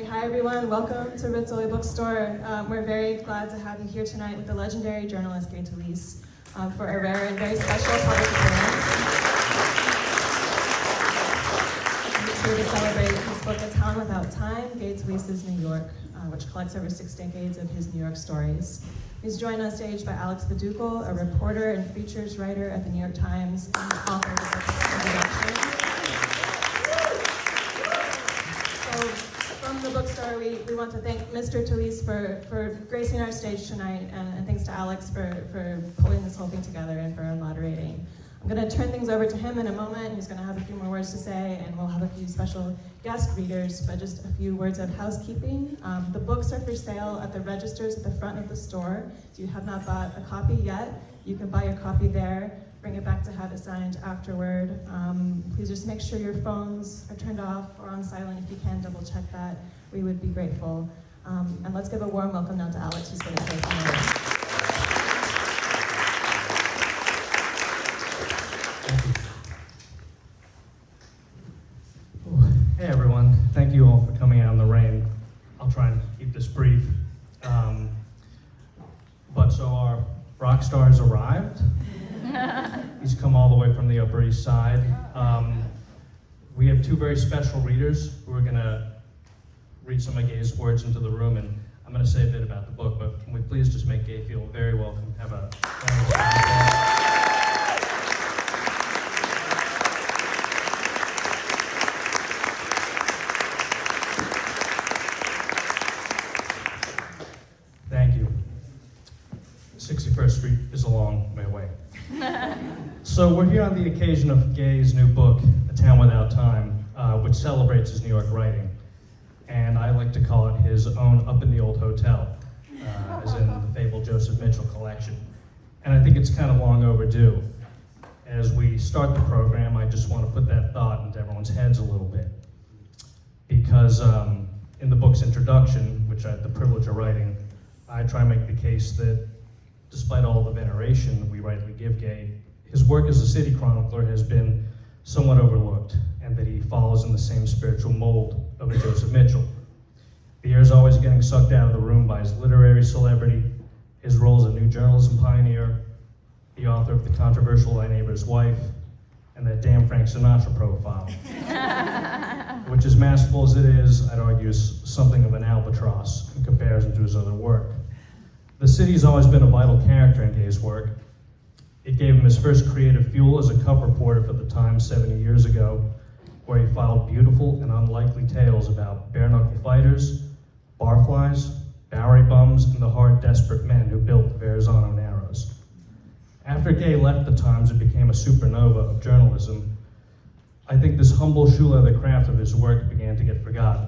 Hey, hi everyone, welcome to Rizzoli Bookstore. We're very glad to have you here tonight with the legendary journalist Gay Talese for a rare and very special public appearance. He's here to celebrate his book, A Town Without Time, Gay Talese's New York, which collects over 6 decades of his New York stories. He's joined on stage by Alex Vadukul, a reporter and features writer at the New York Times and author of the book's introduction. So, from the bookstore, we want to thank Mr. Talese for gracing our stage tonight, and thanks to Alex for pulling this whole thing together and for moderating. I'm going to turn things over to him in a moment. He's going to have a few more words to say, and we'll have a few special guest readers, but just a few words of housekeeping. The books are for sale at the registers at the front of the store. If you have not bought a copy yet, you can buy your copy there, bring it back to have it signed afterward. Please just make sure your phones are turned off or on silent. If you can, double check that. We would be grateful. And let's give a warm welcome now to Alex, who's going to say a few words. Hey everyone, thank you all for coming out in the rain. I'll try and keep this brief. But so our rock stars arrived. He's come all the way from the Upper East Side. We have 2 very special readers who are gonna read some of Gay's words into the room, and I'm gonna say a bit about the book, but can we please just make Gay feel very welcome? Have a Thank you. 61st Street is a long way away. So we're here on the occasion of Gay's new book, A Town Without Time, which celebrates his New York writing. And I like to call it his own Up in the Old Hotel, as in the fabled Joseph Mitchell collection. And I think it's kind of long overdue. As we start the program, I just want to put that thought into everyone's heads a little bit. Because in the book's introduction, which I had the privilege of writing, I try and make the case that despite all the veneration we rightly give Gay, his work as a city chronicler has been somewhat overlooked, and that he follows in the same spiritual mold of a Joseph Mitchell. The air is always getting sucked out of the room by his literary celebrity, his role as a new journalism pioneer, the author of the controversial My Neighbor's Wife, and that damn Frank Sinatra profile. Which, as masterful as it is, I'd argue is something of an albatross in comparison to his other work. The city's always been a vital character in Gay's work. It gave him his first creative fuel as a cover reporter for the Times 70 years ago, where he filed beautiful and unlikely tales about bare-knuckle fighters, barflies, Bowery bums, and the hard, desperate men who built the Verrazano Narrows. After Gay left the Times, it became a supernova of journalism. I think this humble shoe-leather craft of his work began to get forgotten,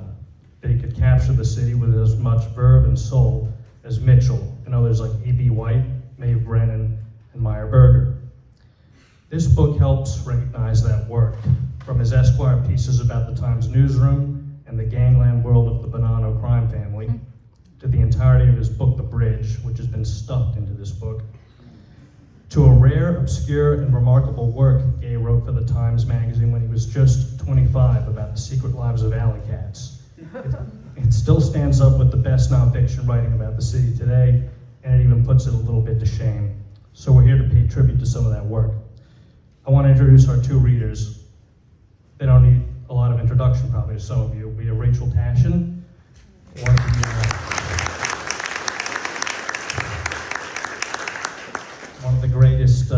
that he could capture the city with as much verve and soul as Mitchell and others like E.B. White, Maeve Brennan, and Meyer Berger. This book helps recognize that work, from his Esquire pieces about the Times newsroom and the gangland world of the Bonanno crime family, to the entirety of his book, The Bridge, which has been stuffed into this book, to a rare, obscure, and remarkable work Gay wrote for the Times magazine when he was just 25 about the secret lives of alley cats. It still stands up with the best nonfiction writing about the city today, and it even puts it a little bit to shame. So we're here to pay tribute to some of that work. I want to introduce our 2 readers. They don't need a lot of introduction probably to some of you. We have Rachel Tashjian, one of the greatest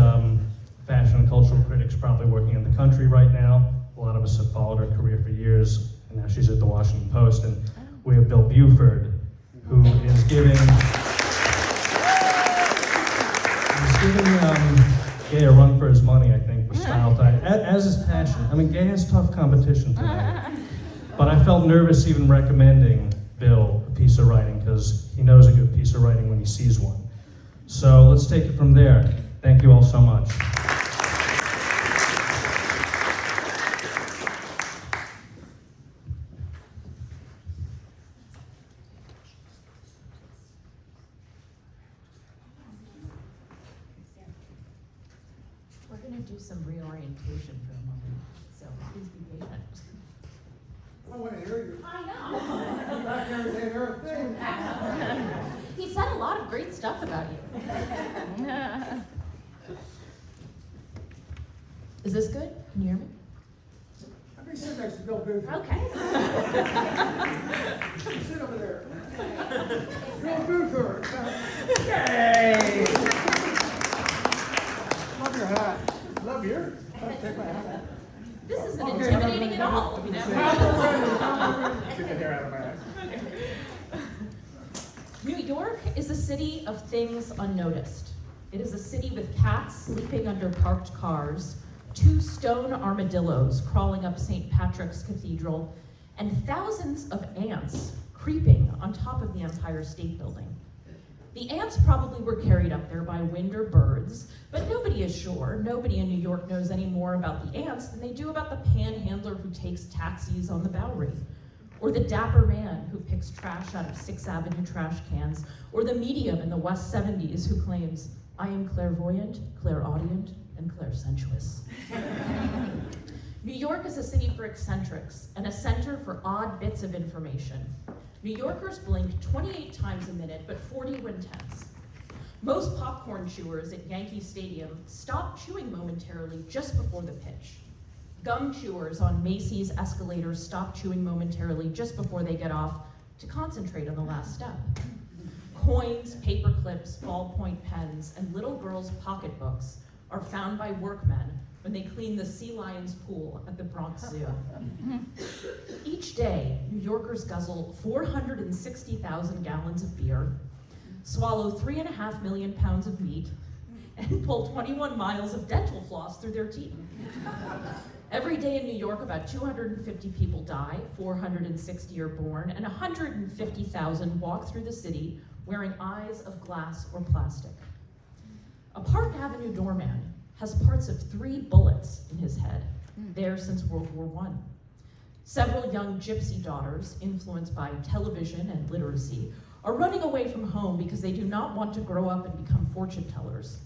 fashion and cultural critics probably working in the country right now. A lot of us have followed her career for years, and now she's at the Washington Post. And we have Bill Buford, who is giving Gay a run for his money, I think, with Style Time, as is Tashjian. I mean, Gay has tough competition tonight. But I felt nervous even recommending Bill a piece of writing, because he knows a good piece of writing when he sees one. So let's take it from there. Thank you all so much. We're going to do some reorientation for a moment, so please be patient. I want to hear you. I know. He said a lot of great stuff about you. Is this good? Can you hear me? Let me sit next to Bill Buford. Okay. Sit over there. Bill Buford. Yay! Love your hat. Love your. Take my hat. This isn't intimidating at all. Get the hair out of my eyes. New York is a city of things unnoticed. It is a city with cats sleeping under parked cars, 2 stone armadillos crawling up St. Patrick's Cathedral, and thousands of ants creeping on top of the Empire State Building. The ants probably were carried up there by wind or birds, but nobody is sure. Nobody in New York knows any more about the ants than they do about the panhandler who takes taxis on the Bowery, or the dapper man who picks trash out of 6th Avenue trash cans, or the medium in the West 70s who claims, "I am clairvoyant, clairaudient, and clairsensuous." New York is a city for eccentrics and a center for odd bits of information. New Yorkers blink 28 times a minute, but 40 when tense. Most popcorn chewers at Yankee Stadium stop chewing momentarily just before the pitch. Gum chewers on Macy's escalators stop chewing momentarily just before they get off to concentrate on the last step. Coins, paper clips, ballpoint pens, and little girls' pocketbooks are found by workmen when they clean the sea lion's pool at the Bronx Zoo. Each day, New Yorkers guzzle 460,000 gallons of beer, swallow 3.5 million pounds of meat, and pull 21 miles of dental floss through their teeth. Every day in New York, about 250 people die, 460 are born, and 150,000 walk through the city wearing eyes of glass or plastic. A Park Avenue doorman has parts of 3 bullets in his head, there since World War I. Several young gypsy daughters, influenced by television and literacy, are running away from home because they do not want to grow up and become fortune tellers.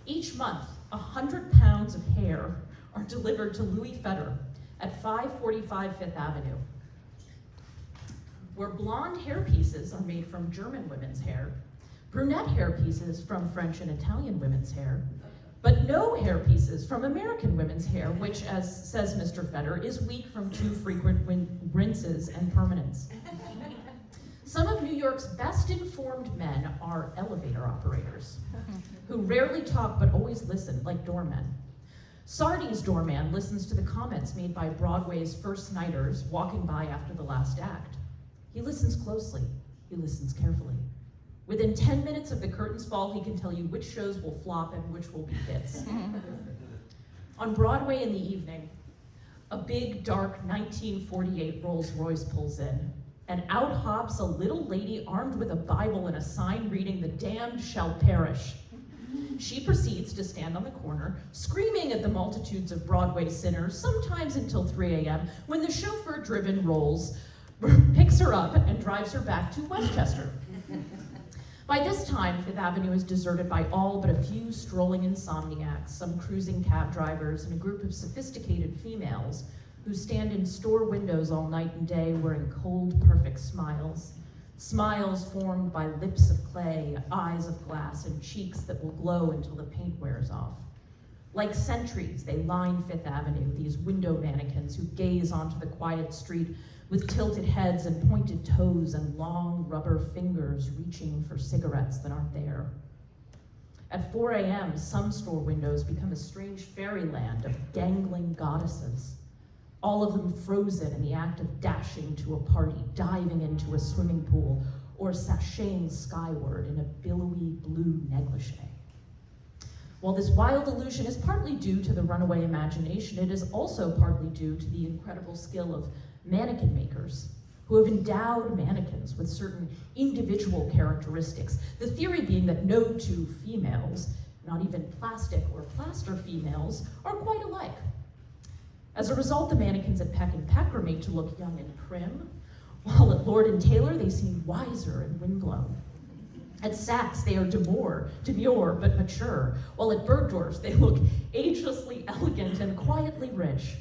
Each month, 100 pounds of hair are delivered to Louis Fetter at 545 Fifth Avenue, where blonde hairpieces are made from German women's hair, brunette hairpieces from French and Italian women's hair, but no hairpieces from American women's hair, which, as says Mr. Fetter, is weak from too frequent rinses and permanents. Some of New York's best informed men are elevator operators, who rarely talk but always listen, like doormen. Sardi's doorman listens to the comments made by Broadway's first nighters walking by after the last act. He listens closely, he listens carefully. Within 10 minutes of the curtain's fall, he can tell you which shows will flop and which will be hits. On Broadway in the evening, a big, dark 1948 Rolls Royce pulls in, and out hops a little lady armed with a Bible and a sign reading, "The damned shall perish." She proceeds to stand on the corner, screaming at the multitudes of Broadway sinners, sometimes until 3 a.m., when the chauffeur-driven Rolls picks her up and drives her back to Westchester. By this time, Fifth Avenue is deserted by all but a few strolling insomniacs, some cruising cab drivers, and a group of sophisticated females who stand in store windows all night and day wearing cold, perfect smiles. Smiles formed by lips of clay, eyes of glass, and cheeks that will glow until the paint wears off. Like sentries, they line Fifth Avenue, these window mannequins who gaze onto the quiet street with tilted heads and pointed toes and long rubber fingers reaching for cigarettes that aren't there. At 4 a.m., some store windows become a strange fairyland of dangling goddesses, all of them frozen in the act of dashing to a party, diving into a swimming pool, or sashaying skyward in a billowy blue negligee. While this wild illusion is partly due to the runaway imagination, it is also partly due to the incredible skill of mannequin makers who have endowed mannequins with certain individual characteristics, the theory being that no 2 females, not even plastic or plaster females, are quite alike. As a result, the mannequins at Peck & Peck are made to look young and prim, while at Lord & Taylor they seem wiser and windblown. At Saks, they are demure but mature, while at Bergdorf's they look agelessly elegant and quietly rich.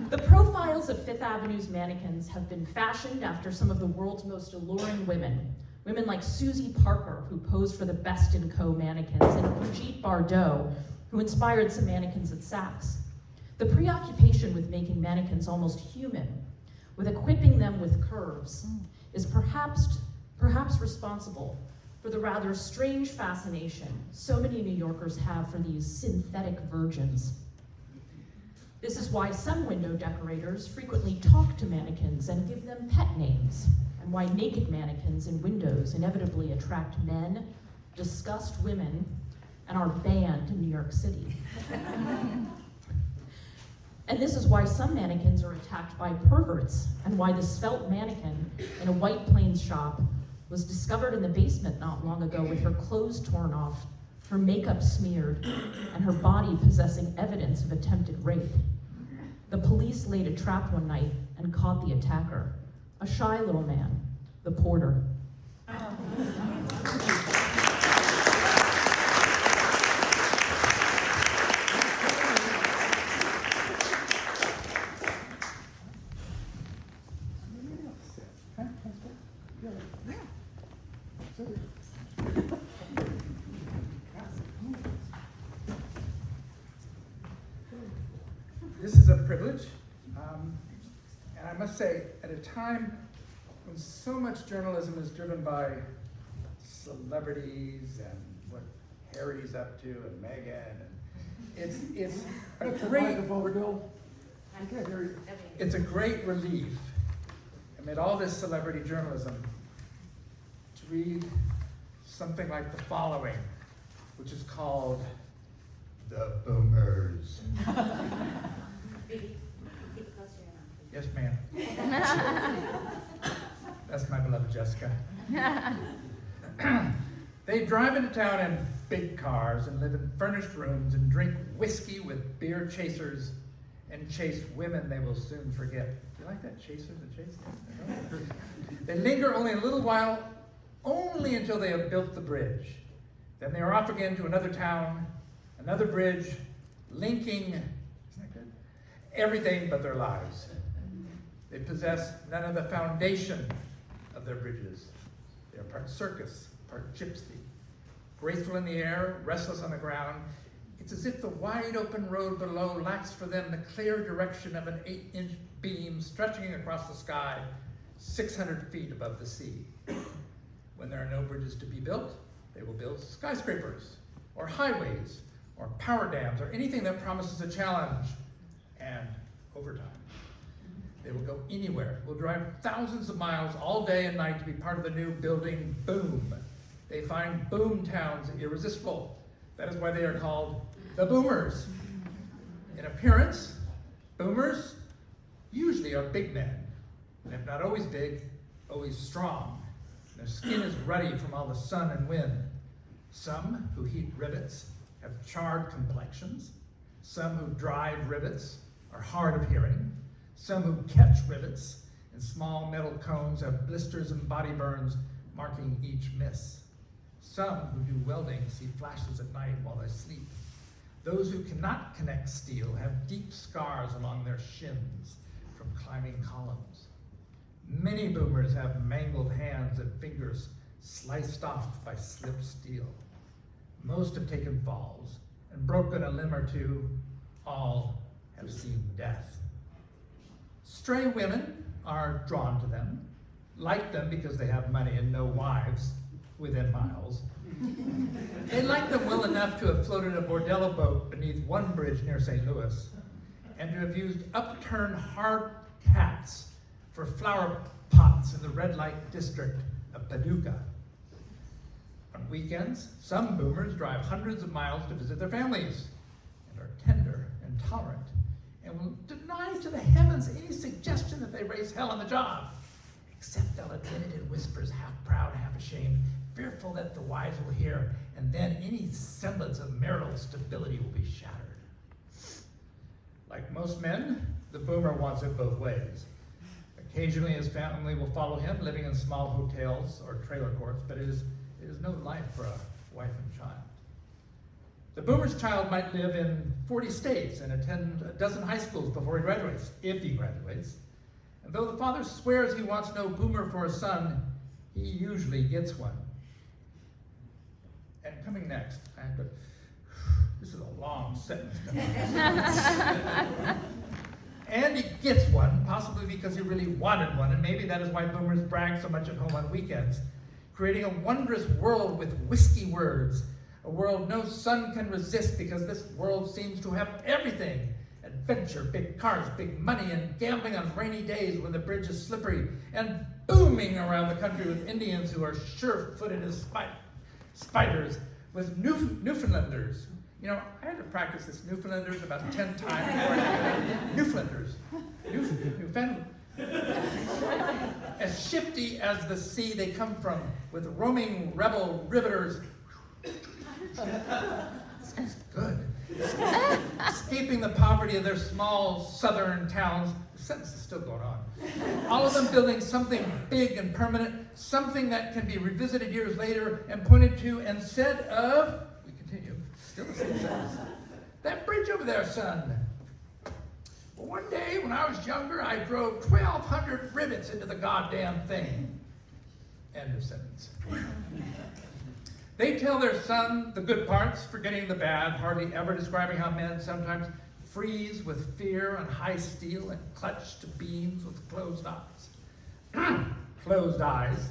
The profiles of Fifth Avenue's mannequins have been fashioned after some of the world's most alluring women. Women like Susie Parker, who posed for the Best & Co. mannequins, and Brigitte Bardot, who inspired some mannequins at Saks. The preoccupation with making mannequins almost human, with equipping them with curves, is perhaps responsible for the rather strange fascination so many New Yorkers have for these synthetic virgins. This is why some window decorators frequently talk to mannequins and give them pet names, and why naked mannequins in windows inevitably attract men, disgust women, and are banned in New York City. And this is why some mannequins are attacked by perverts, and why the svelte mannequin in a White Plains shop was discovered in the basement not long ago with her clothes torn off, her makeup smeared, and her body possessing evidence of attempted rape. The police laid a trap one night and caught the attacker, a shy little man, the porter. This is a privilege, and I must say, at a time when so much journalism is driven by celebrities and what Harry's up to and Meghan, and it's a great it's a great relief amid all this celebrity journalism to read something like the following, which is called The Boomers. Yes, ma'am. That's my beloved Jessica. They drive into town in big cars and live in furnished rooms and drink whiskey with beer chasers and chase women they will soon forget. Do you like that? Chasers and chase? They linger only a little while, only until they have built the bridge. Then they are off again to another town, another bridge, linking, isn't that good? Everything but their lives. They possess none of the foundation of their bridges. They are part circus, part gypsy. Graceful in the air, restless on the ground, it's as if the wide open road below lacks for them the clear direction of an 8-inch beam stretching across the sky 600 feet above the sea. When there are no bridges to be built, they will build skyscrapers, or highways, or power dams, or anything that promises a challenge and overtime. They will go anywhere, will drive thousands of miles all day and night to be part of the new building boom. They find boom towns irresistible. That is why they are called the Boomers. In appearance, boomers usually are big men, and if not always big, always strong. Their skin is ruddy from all the sun and wind. Some who heat rivets have charred complexions. Some who drive rivets are hard of hearing. Some who catch rivets in small metal cones have blisters and body burns marking each miss. Some who do welding see flashes at night while they sleep. Those who cannot connect steel have deep scars along their shins from climbing columns. Many boomers have mangled hands and fingers sliced off by slipped steel. Most have taken falls and broken a limb or two. All have seen death. Stray women are drawn to them, like them because they have money and no wives within miles. They like them well enough to have floated a bordello boat beneath one bridge near St. Louis and to have used upturned hard cats for flower pots in the red light district of Paducah. On weekends, some boomers drive hundreds of miles to visit their families and are tender and tolerant and will deny to the heavens any suggestion that they raise hell on the job, except they'll admit it in whispers, half proud, half ashamed, fearful that the wives will hear, and then any semblance of marital stability will be shattered. Like most men, the boomer wants it both ways. Occasionally his family will follow him, living in small hotels or trailer courts, but it is no life for a wife and child. The boomer's child might live in 40 states and attend a dozen high schools before he graduates, if he graduates. And though the father swears he wants no boomer for a son, he usually gets one. And coming next, I have to, this is a long sentence. And he gets one, possibly because he really wanted one, and maybe that is why boomers brag so much at home on weekends, creating a wondrous world with whiskey words, a world no son can resist because this world seems to have everything. Adventure, big cars, big money, and gambling on rainy days when the bridge is slippery, and booming around the country with Indians who are sure-footed as spiders, with Newfoundlanders. You know, I had to practice this Newfoundlanders about 10 times before I did it. Newfoundlanders. Newfoundland. As shifty as the sea they come from, with roaming rebel riveters. Good. Escaping the poverty of their small southern towns. The sentence is still going on. All of them building something big and permanent, something that can be revisited years later and pointed to and said of, we continue, still the same sentence, that bridge over there, son. Well, one day when I was younger, I drove 1,200 rivets into the goddamn thing. End of sentence. They tell their son the good parts, forgetting the bad, hardly ever describing how men sometimes freeze with fear on high steel and clutch to beams with closed eyes. Closed eyes.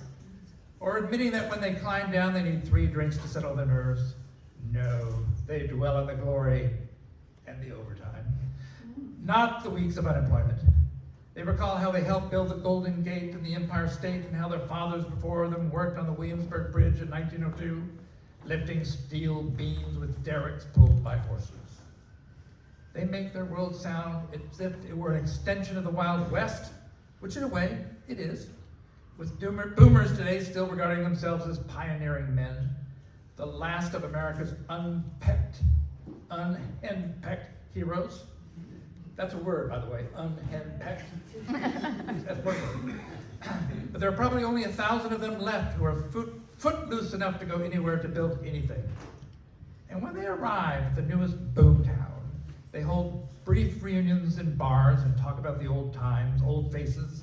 Or admitting that when they climb down, they need 3 drinks to settle their nerves. No, they dwell on the glory and the overtime. Not the weeks of unemployment. They recall how they helped build the Golden Gate and the Empire State, and how their fathers before them worked on the Williamsburg Bridge in 1902, lifting steel beams with derricks pulled by horses. They make their world sound as if it were an extension of the Wild West, which in a way it is, with boomers today still regarding themselves as pioneering men, the last of America's unhenpecked heroes. That's a word, by the way, unhenpecked. That's one word. But there are probably only 1,000 of them left who are footloose enough to go anywhere to build anything. And when they arrive at the newest boomtown, they hold brief reunions in bars and talk about the old times, old faces,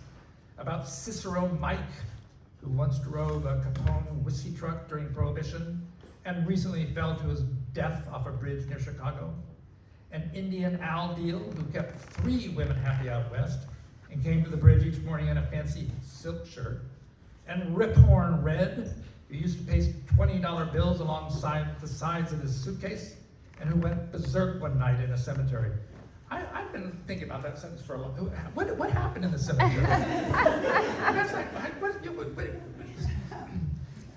about Cicero Mike, who once drove a Capone whiskey truck during Prohibition and recently fell to his death off a bridge near Chicago. And Indian Al Deal, who kept 3 women happy out west and came to the bridge each morning in a fancy silk shirt. And Riphorn Red, who used to paste $20 bills alongside the sides of his suitcase and who went berserk one night in a cemetery. I've been thinking about that sentence for a long time. What happened in the cemetery?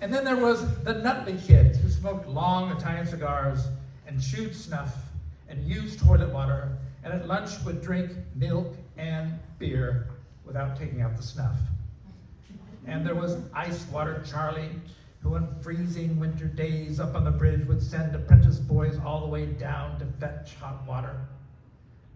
And then there was the Nutley Kid, who smoked long Italian cigars and chewed snuff and used toilet water, and at lunch would drink milk and beer without taking out the snuff. And there was Ice Water Charlie, who on freezing winter days up on the bridge would send apprentice boys all the way down to fetch hot water.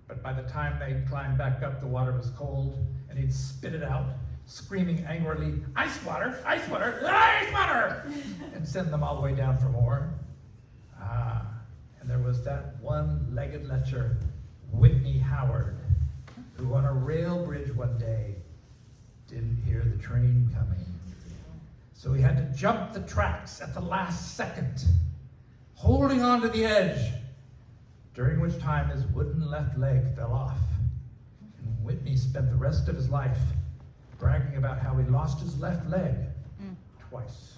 But by the time they climbed back up, the water was cold, and he'd spit it out, screaming angrily, "Ice water, ice water, ice water!" and send them all the way down for more. And there was that one-legged lecher, Whitney Howard, who on a rail bridge one day didn't hear the train coming. So he had to jump the tracks at the last second, holding on to the edge, during which time his wooden left leg fell off. And Whitney spent the rest of his life bragging about how he lost his left leg twice.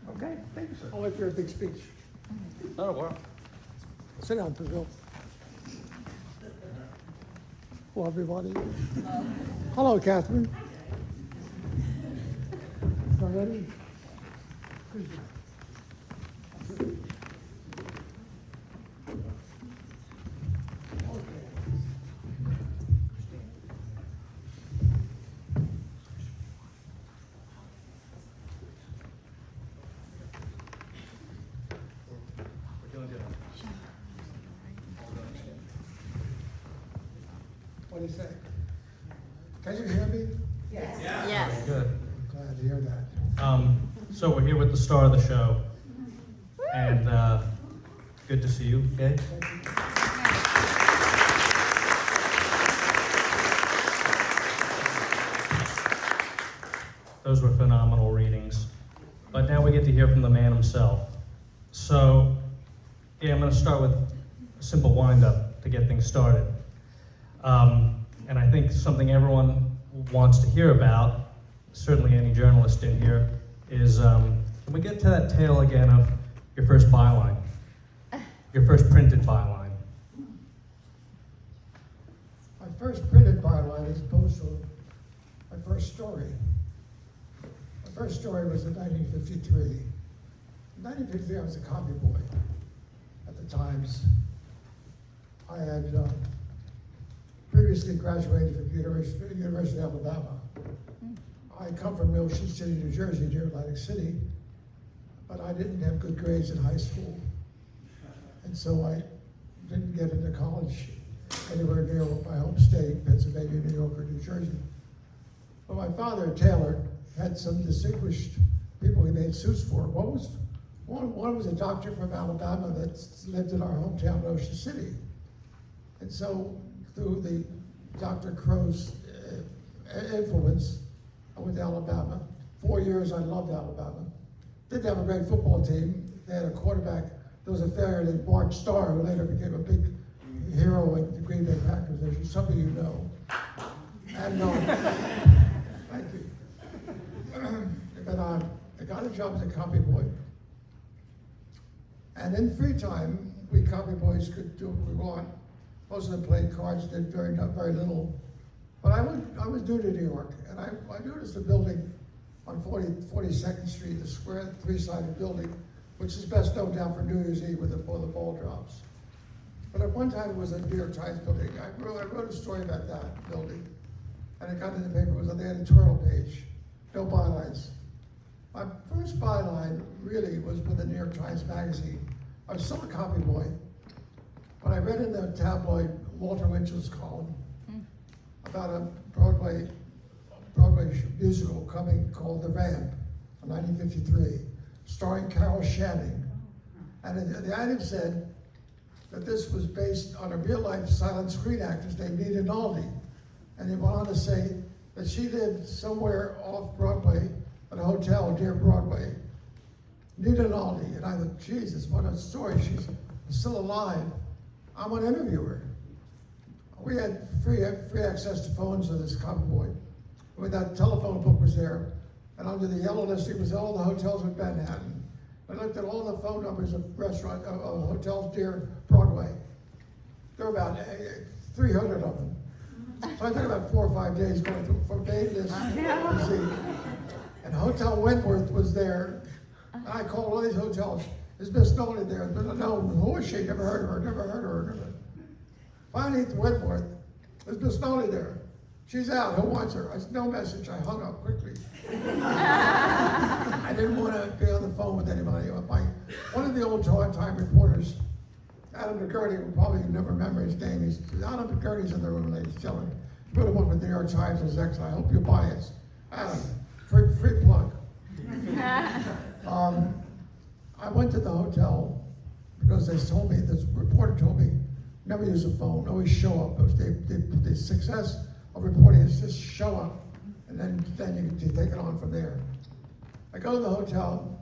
Okay, thank you, sir. I'll wait for your big speech. Oh, wow. Sit down, Brazil. Hello, everybody. Hello, Catherine. All ready? What do you think? Can you hear me? Yes. Good. Glad to hear that. So we're here with the star of the show, and good to see you, Gay. Thank you. Those were phenomenal readings. But now we get to hear from the man himself. So, yeah, I'm going to start with a simple wind-up to get things started. And I think something everyone wants to hear about, certainly any journalist in here, is can we get to that tale again of your first byline? Your first printed byline. My first printed byline is opposed to my first story. My first story was in 1953. In 1953, I was a copy boy at the Times. I had previously graduated from University of Alabama. I come from Ocean City, New Jersey, near Atlantic City, but I didn't have good grades in high school. And so I didn't get into college anywhere near my home state, Pennsylvania, New York, or New Jersey. But my father, a tailor, had some distinguished people he made suits for. One was a doctor from Alabama that lived in our hometown, Ocean City. And so through the Dr. Crow's influence, I went to Alabama. 4 years, I loved Alabama. Didn't have a great football team. They had a quarterback. There was a failure named Bart Starr, who later became a big hero in the Green Bay Packers, as some of you know. And thank you. But I got a job as a copy boy. And in free time, we copy boys could do what we want. Most of them played cards, did not very little. But I was due to New York, and I noticed a building on 42nd Street, the square three-sided building, which is best known down for New Year's Eve before the ball drops. But at one time it was a New York Times building. I wrote a story about that building, and it got in the paper. It was on the editorial page. No bylines. My first byline really was with the New York Times Magazine. I was still a copy boy, but I read in the tabloid Walter Winchell's column about a Broadway musical coming called The Ramp in 1953, starring Carol Channing. And the item said that this was based on a real-life silent screen actress named Nina Naldi. And he went on to say that she lived somewhere off Broadway at a hotel near Broadway. Nina Naldi. And I thought, Jesus, what a story. She's still alive. I'm going to interview her. We had free access to phones of this copy boy. When that telephone book was there, and under the yellow listing was all the hotels in Manhattan. I looked at all the phone numbers of hotels near Broadway. There were about 300 of them. So I took about 4 or 5 days going through from A to Z. And Hotel Wentworth was there. And I called all these hotels. Is Miss Nolly there? No, who is she? Never heard of her, never heard of her. Finally, at Wentworth, is Miss Nolly there? She's out, who wants her? I said, no message, I hung up quickly. I didn't want to be on the phone with anybody. One of the old time reporters, Adam McCurdy, who probably never remember his name, Adam McCurdy's in the room, ladies and gentlemen. He wrote a book with the New York Times, his ex, I hope you buy it. Adam, free plug. I went to the hotel because they told me, this reporter told me, never use a phone, always show up. The success of reporting is just show up, and then you can take it on from there. I go to the hotel,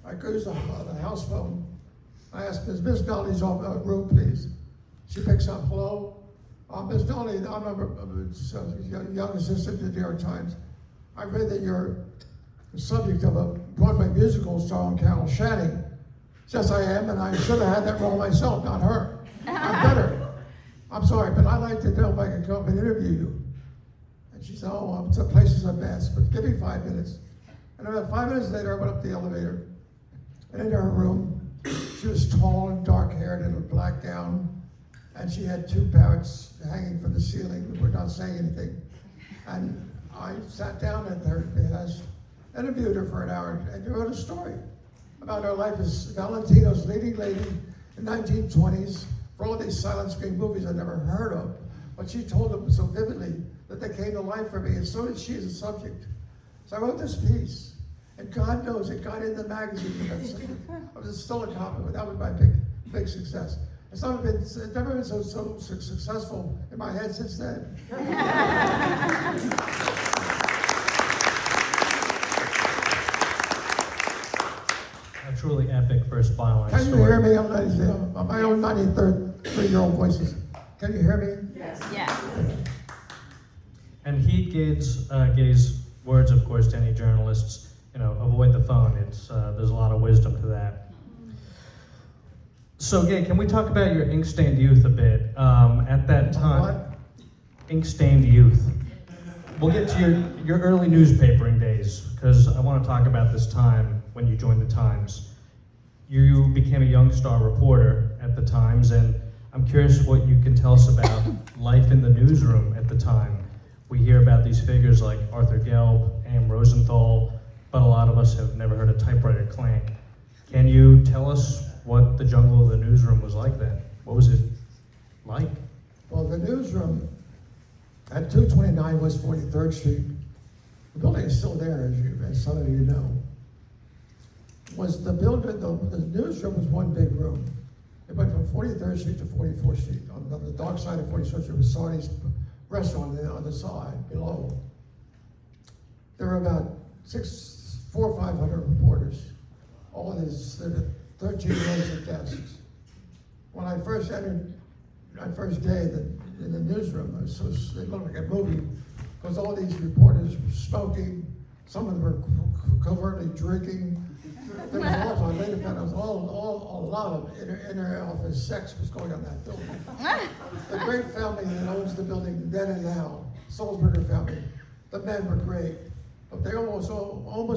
I use the house phone. I ask, is Miss Nolly's room, please? She picks up, hello? Miss Nolly, I'm a young assistant at the New York Times. I read that you're the subject of a Broadway musical starring Carol Channing. Yes, I am, and I should have had that role myself, not her. I'm better. I'm sorry, but I'd like to know if I could come and interview you. And she said, oh, the place is a mess, but give me 5 minutes. And about 5 minutes later, I went up the elevator, and into her room, she was tall and dark-haired in a black gown, and she had 2 parrots hanging from the ceiling that were not saying anything. And I sat down at her behest, interviewed her for an hour, and wrote a story about her life as Valentino's leading lady in the 1920s for all these silent screen movies I'd never heard of. but she told them so vividly that they came to life for me, and so did she as a subject. So I wrote this piece, and God knows it got in the magazine for that subject. I was still a copy, but that was my big success. It's never been so successful in my head since then. A truly epic first byline Can you story. hear me? I'm my own 93-year-old voices. Can you hear me? Yes. And heed Gay's words, of course, to any journalists. Avoid the phone. There's a lot of wisdom to that. So, Gay, can we talk about your ink-stained youth a bit? At that time, What? ink-stained youth. We'll get to your early newspapering days, because I want to talk about this time when you joined the Times. You became a young star reporter at the Times, and I'm curious what you can tell us about life in the newsroom at the time. We hear about these figures like Arthur Gelb, Am Rosenthal, but a lot of us have never heard a typewriter clank. Can you tell us what the jungle of the newsroom was like then? What was it like? Well, the newsroom at 229 West 43rd Street, the building is still there, as some of you know. The newsroom was one big room. It went from 43rd Street to 44th Street. On the dark side of 44th Street was Sardi's restaurant on the side below. There were about 400 or 500 reporters. All of this, 13 rows of desks. When I first entered, my first day in the newsroom, it looked like a movie, because all these reporters were smoking, some of them were covertly drinking. There was also, I later found out, a lot of inter-office sex was going on in that building. The great family that owns the building then and now, Sulzberger family, the men were great, but they almost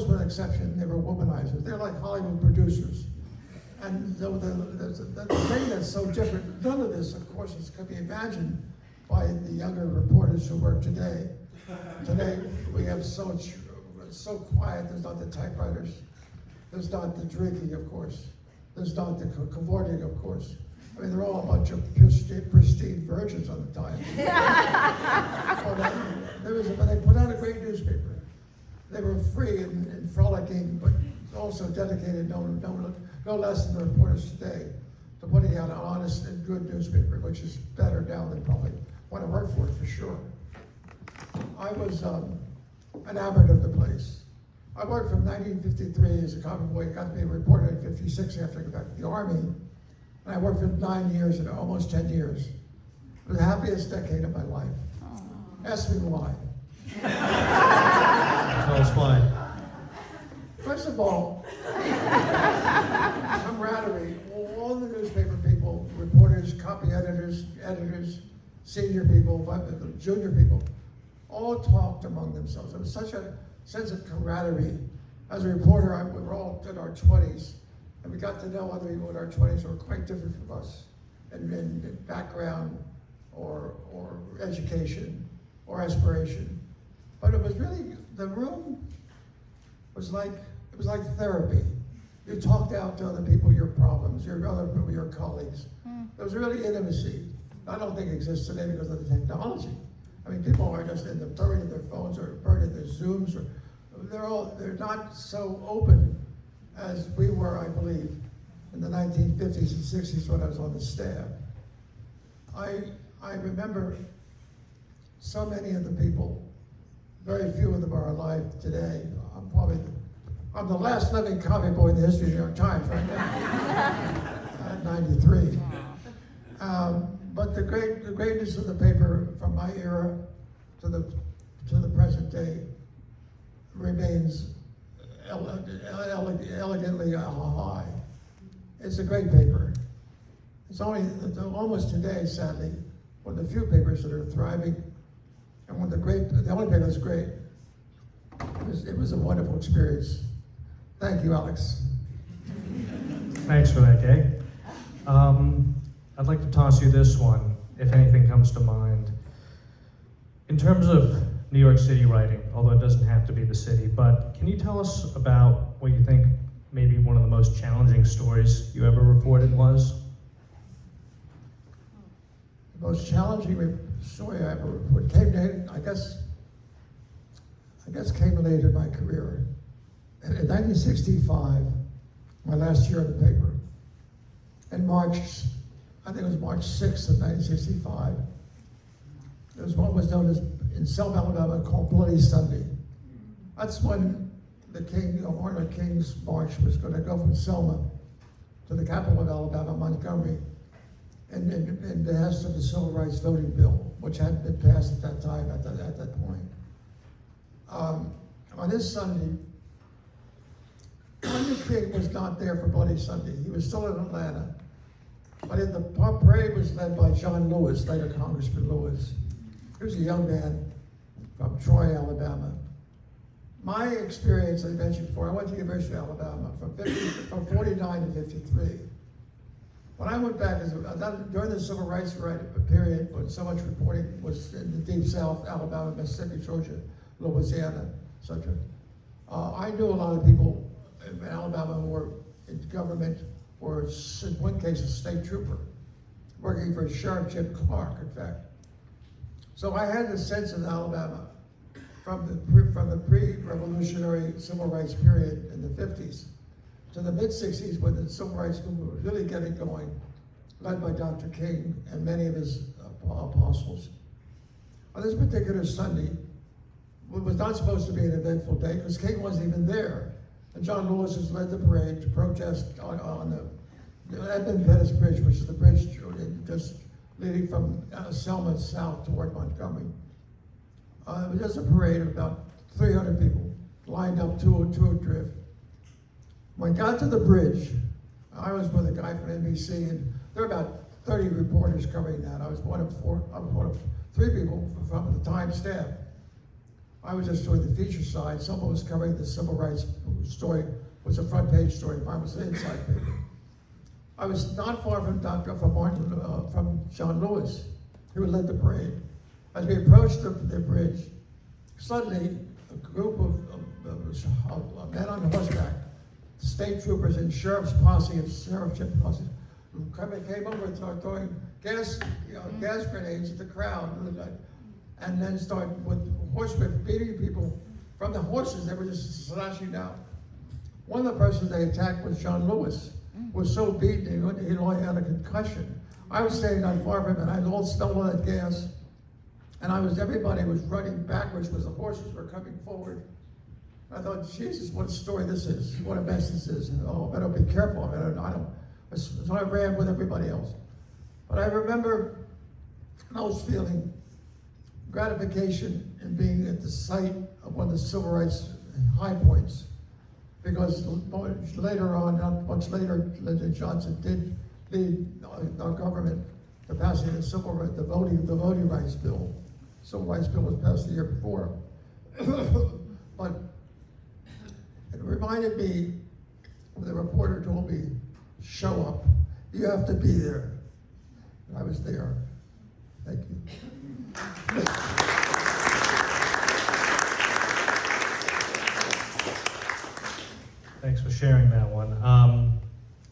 with an exception, they were womanizers. They're like Hollywood producers. And the thing that's so different, none of this, of course, can be imagined by the younger reporters who work today. Today, we have it's so quiet, there's not the typewriters. There's not the drinking, of course. There's not the cavorting, of course. I mean, they're all a bunch of pristine virgins on the time. But they put out a great newspaper. They were free and frolicking, but also dedicated, no less than the reporters today, to putting out an honest and good newspaper, which is better now than probably when I worked for it, for sure. I was enamored of the place. I worked from 1953 as a copy boy, got to be a reporter in 56 after I got back to the Army. And I worked for 9 years, almost 10 years. It was the happiest decade of my life. Ask me why. Tell us why. First of all, camaraderie. All the newspaper people, reporters, copy editors, senior people, junior people, all talked among themselves. It was such a sense of camaraderie. As a reporter, we were all in our 20s, and we got to know other people in our 20s who were quite different from us in background or education or aspiration. But it was really, the room was like therapy. You talked out to other people your problems, your colleagues. There was really intimacy. I don't think it exists today because of the technology. I mean, people are just buried in their phones or buried in their Zooms, or they're not so open as we were, I believe, in the 1950s and 60s when I was on the staff. I remember so many of the people, very few of them are alive today. I'm the last living copy boy in the history of the New York Times right now, at 93. But the greatness of the paper from my era to the present day remains elegantly high. It's a great paper. It's almost today, sadly, one of the few papers that are thriving, and the only paper that's great. It was a wonderful experience. Thank you, Alex. Thanks for that, Gay. I'd like to toss you this one, if anything comes to mind. In terms of New York City writing, although it doesn't have to be the city, but can you tell us about what you think maybe one of the most challenging stories you ever reported was? The most challenging story I ever reported came later, I guess came later in my career. In 1965, my last year in the paper, in March, I think it was March 6th of 1965, there was what was known as, in Selma, Alabama, called Bloody Sunday. That's when the King, Martin Luther King's march was going to go from Selma to the capital of Alabama, Montgomery, in behest of the Civil Rights Voting Bill, which hadn't been passed at that time, at that point. On this Sunday, Martin Luther King was not there for Bloody Sunday. He was still in Atlanta. But the parade was led by John Lewis, later Congressman Lewis. He was a young man from Troy, Alabama. My experience, I mentioned before, I went to the University of Alabama from 49 to 53. When I went back, during the Civil Rights period, when so much reporting was in the Deep South, Alabama, Mississippi, Georgia, Louisiana, etc., I knew a lot of people in Alabama who were in government, or in one case a state trooper, working for Sheriff Jim Clark, in fact. So I had a sense of Alabama from the pre-revolutionary civil rights period in the 50s to the mid-60s, when the civil rights movement was really getting going, led by Dr. King and many of his apostles. On this particular Sunday, it was not supposed to be an eventful day because King wasn't even there. And John Lewis has led the parade to protest on the Edmund Pettus Bridge, which is the bridge just leading from Selma south toward Montgomery. It was just a parade of about 300 people lined up to a drift. When I got to the bridge, I was with a guy from NBC, and there were about 30 reporters covering that. I was one of 3 people from the Times staff. I was just doing the feature side. Someone was covering the civil rights story, was a front page story. Mine was the inside paper. I was not far from from John Lewis, who led the parade. As we approached the bridge, suddenly a group of men on horseback, state troopers and sheriff's posse, Sheriff Jim posse, came over and started throwing gas grenades at the crowd, and then started with horsemen beating people from the horses. They were just slashing down. One of the persons they attacked was John Lewis, who was so beaten he only had a concussion. I was standing not far from him, and I all smelled all that gas, and everybody was running backwards because the horses were coming forward. I thought, Jesus, what a story this is, what a mess this is. And, oh, I better be careful. So I ran with everybody else. But I remember I was feeling gratification in being at the site of one of the civil rights high points, because later on, not much later, Lyndon Johnson did lead our government to passing the voting rights bill. Civil rights bill was passed the year before. But it reminded me when the reporter told me, show up, you have to be there. And I was there. Thank you. Thanks for sharing that one.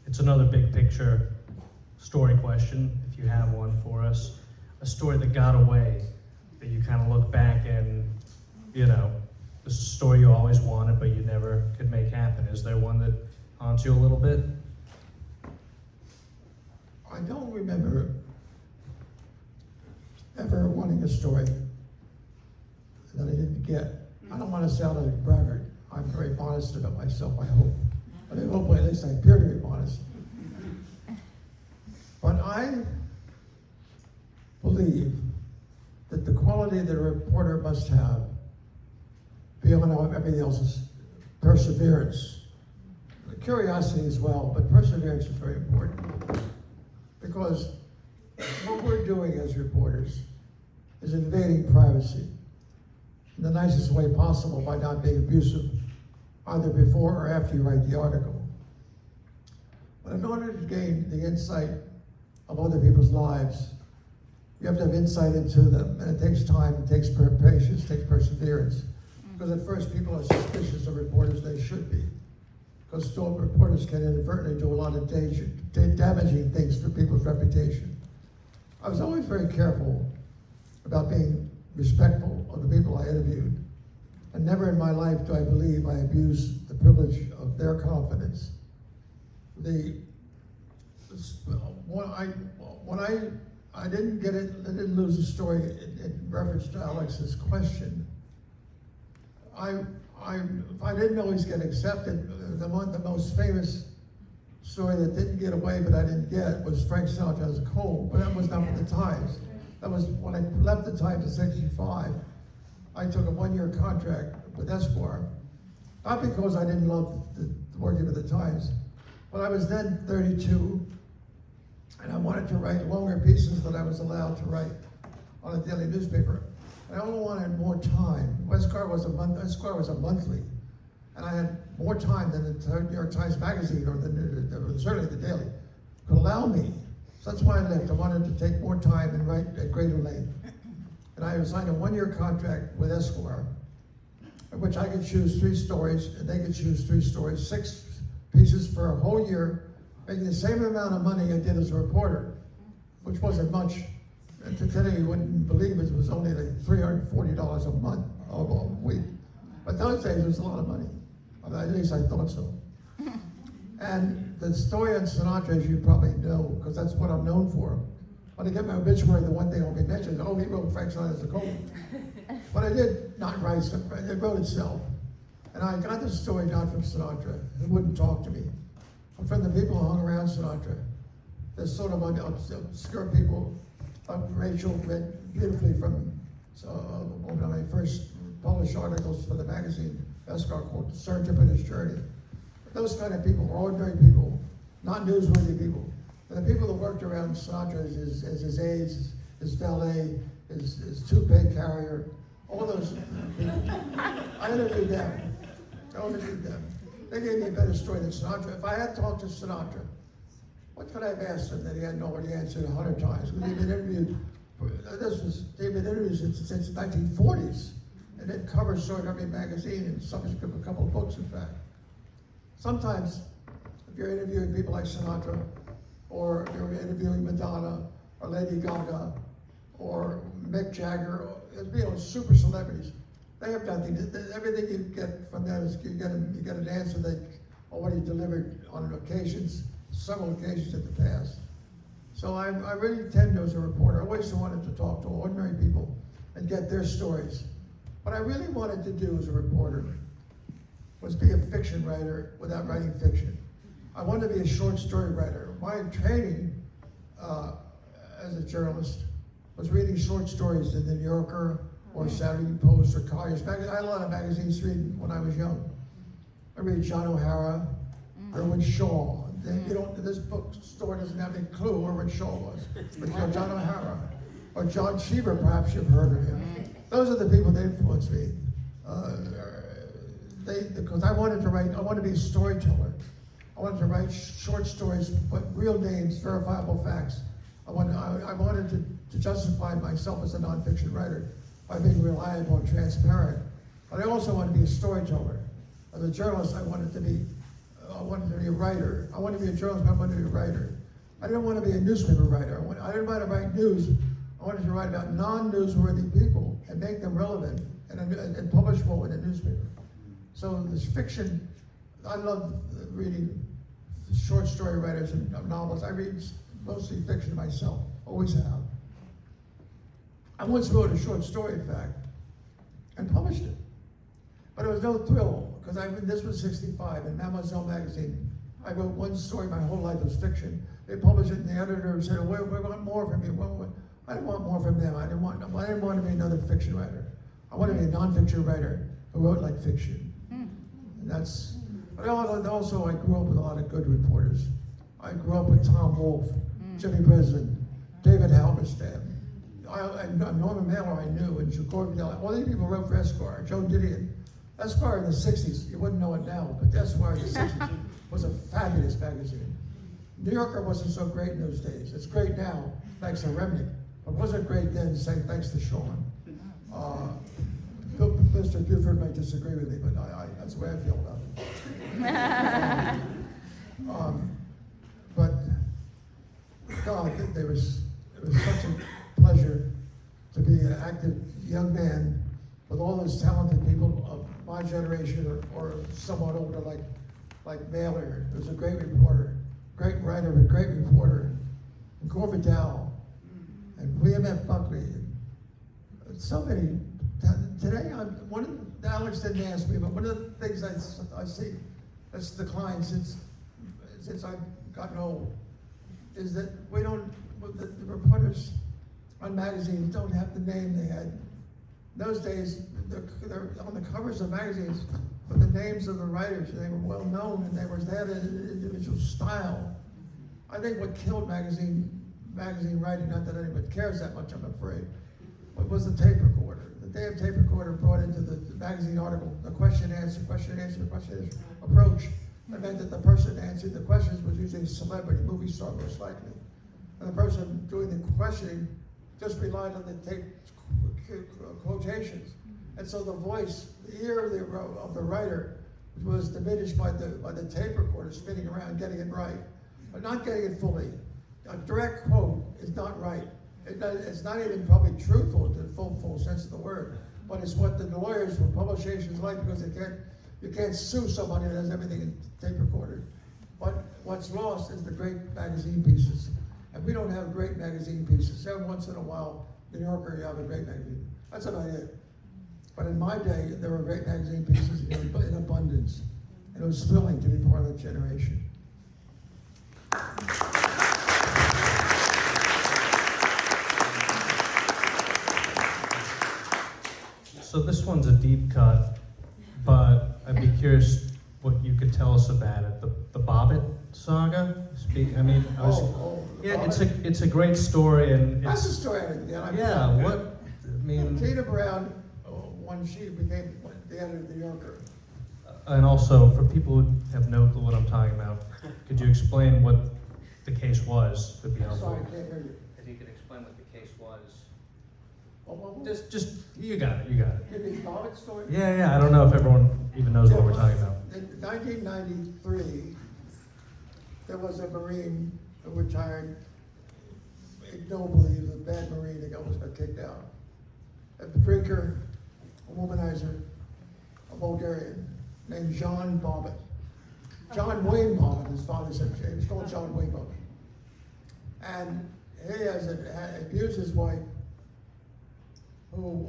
It's another big picture story question, if you have one for us. A story that got away, that you kind of look back and, this is a story you always wanted, but you never could make happen. Is there one that haunts you a little bit? I don't remember ever wanting a story that I didn't get. I don't want to sound like a braggart. I'm very modest about myself, I hope. I mean, hopefully at least I appear to be modest. But I believe that the quality that a reporter must have, beyond everything else, is perseverance. Curiosity as well, but perseverance is very important. Because what we're doing as reporters is invading privacy in the nicest way possible by not being abusive either before or after you write the article. But in order to gain the insight of other people's lives, you have to have insight into them, and it takes time, it takes patience, it takes perseverance. Because at first people are suspicious of reporters, they should be. Because reporters can inadvertently do a lot of damaging things for people's reputation. I was always very careful about being respectful of the people I interviewed. And never in my life do I believe I abused the privilege of their confidence. I didn't lose the story in reference to Alex's question. If I didn't always get accepted, the most famous story that didn't get away but I didn't get was Frank Sinatra as a Cole, but that was not for the Times. That was when I left the Times in '65. I took a one-year contract with Esquire, not because I didn't love the working for the Times, but I was then 32, and I wanted to write longer pieces than I was allowed to write on a daily newspaper. And I only wanted more time. Esquire was a monthly, and I had more time than the New York Times Magazine or certainly the Daily could allow me. So that's why I left. I wanted to take more time and write at greater length. And I signed a one-year contract with Esquire, in which I could choose 3 stories, and they could choose 3 stories, 6 pieces for a whole year, making the same amount of money I did as a reporter, which wasn't much. And today you wouldn't believe it was only like $340 a month, a week. But those days it was a lot of money. At least I thought so. And the story on Sinatra, as you probably know, because that's what I'm known for. When I get my obituary, the one thing I'll be mentioned is, oh, he wrote Frank Sinatra as a Cole. But I did not write it, it wrote itself. And I got this story not from Sinatra, who wouldn't talk to me, but from the people who hung around Sinatra. There's sort of obscure people. Rachel read beautifully from one of my first published articles for the magazine, Esquire, called Serendipitous Journey. Those kind of people were ordinary people, not newsworthy people. And the people that worked around Sinatra as his aides, his valet, his toupee carrier, all those people. I interviewed them. They gave me a better story than Sinatra. If I had talked to Sinatra, what could I have asked him that he hadn't already answered 100 times? Because he'd been interviewed, they've been interviewed since 1940s. And it covers sort of every magazine and subsequent a couple of books, in fact. Sometimes, if you're interviewing people like Sinatra, or if you're interviewing Madonna, or Lady Gaga, or Mick Jagger, or super celebrities, they have nothing. Everything you get from them is you get an answer they already delivered on occasions, several occasions in the past. So I really tend to, as a reporter, I always wanted to talk to ordinary people and get their stories. What I really wanted to do as a reporter was be a fiction writer without writing fiction. I wanted to be a short story writer. My training as a journalist was reading short stories in the New Yorker or Saturday Post or Collier's magazine. I had a lot of magazines to read when I was young. I read John O'Hara, Irwin Shaw. This bookstore doesn't have any clue who Irwin Shaw was, but John O'Hara. Or John Cheever, perhaps you've heard of him. Those are the people that influenced me. Because I wanted to be a storyteller. I wanted to write short stories, but real names, verifiable facts. I wanted to justify myself as a nonfiction writer by being reliable and transparent. But I also wanted to be a storyteller. As a journalist, I wanted to be a writer. I wanted to be a journalist, but I wanted to be a writer. I didn't want to be a newspaper writer. I didn't want to write news. I wanted to write about non-newsworthy people and make them relevant and publishable in a newspaper. So this fiction, I love reading short story writers and novels. I read mostly fiction myself, always have. I once wrote a short story, in fact, and published it. But it was no thrill, because this was '65, in Mademoiselle magazine. I wrote one story, my whole life was fiction. They published it, and the editor said, we want more from you. Well, I didn't want more from them. I didn't want to be another fiction writer. I wanted to be a nonfiction writer who wrote like fiction. And that's, but also I grew up with a lot of good reporters. I grew up with Tom Wolfe, Jimmy Breslin, David Halberstam, Norman Mailer I knew, and Jacob Vidal. All these people wrote for Esquire, Joe Didion. Esquire in the 60s, you wouldn't know it now, but Esquire in the 60s was a fabulous magazine. New Yorker wasn't so great in those days. It's great now, thanks to Remnick. But it wasn't great then, thanks to Sean. Mr. Buford may disagree with me, but that's the way I feel about it. But God, it It was such a pleasure to be an active young man with all those talented people of my generation or somewhat older, like Mailer, who's a great reporter, great writer, but great reporter, and Gore Vidal, and William F. Buckley, and so many. Today, Alex didn't ask me, but one of the things I see that's declined since I've gotten old is that the reporters on magazines don't have the name they had. In those days, they're on the covers of magazines with the names of the writers. They were well known and they had an individual style. I think what killed magazine writing, not that anybody cares that much, I'm afraid, was the tape recorder. The damn tape recorder brought into the magazine article the question answer approach. That meant that the person answering the questions was usually a celebrity, movie star most likely. And the person doing the questioning just relied on the tape quotations. And so the voice, the ear of the writer was diminished by the tape recorder spinning around, getting it right, but not getting it fully. A direct quote is not right. It's not even probably truthful in the full sense of the word, but it's what the lawyers for publications like, because you can't sue somebody that has everything in tape recorded. But what's lost is the great magazine pieces. And we don't have great magazine pieces. Every once in a while, the New Yorker, you have a great magazine. That's about it. But in my day, there were great magazine pieces in abundance. And it was thrilling to be part of that generation. So this one's a deep cut, but I'd be curious what you could tell us about it. The Bobbitt saga. It's a great story, and That's it's, the story. Tina Brown, when she became the editor of the New Yorker. and also for people who have no clue what I'm talking about, could you explain what the case was? Could be helpful. Sorry, I can't hear you. If you could explain what the case was. What? Just you got it. You got it. The Bobbitt story? Yeah. I don't know if everyone even knows what we're talking about. In 1993, there was a Marine who retired ignobly. He was a bad Marine that almost got kicked out. A drinker, a womanizer, a Bulgarian named John Bobbitt. John Wayne Bobbitt, his father said, he was called John Wayne Bobbitt. And he has abused his wife, who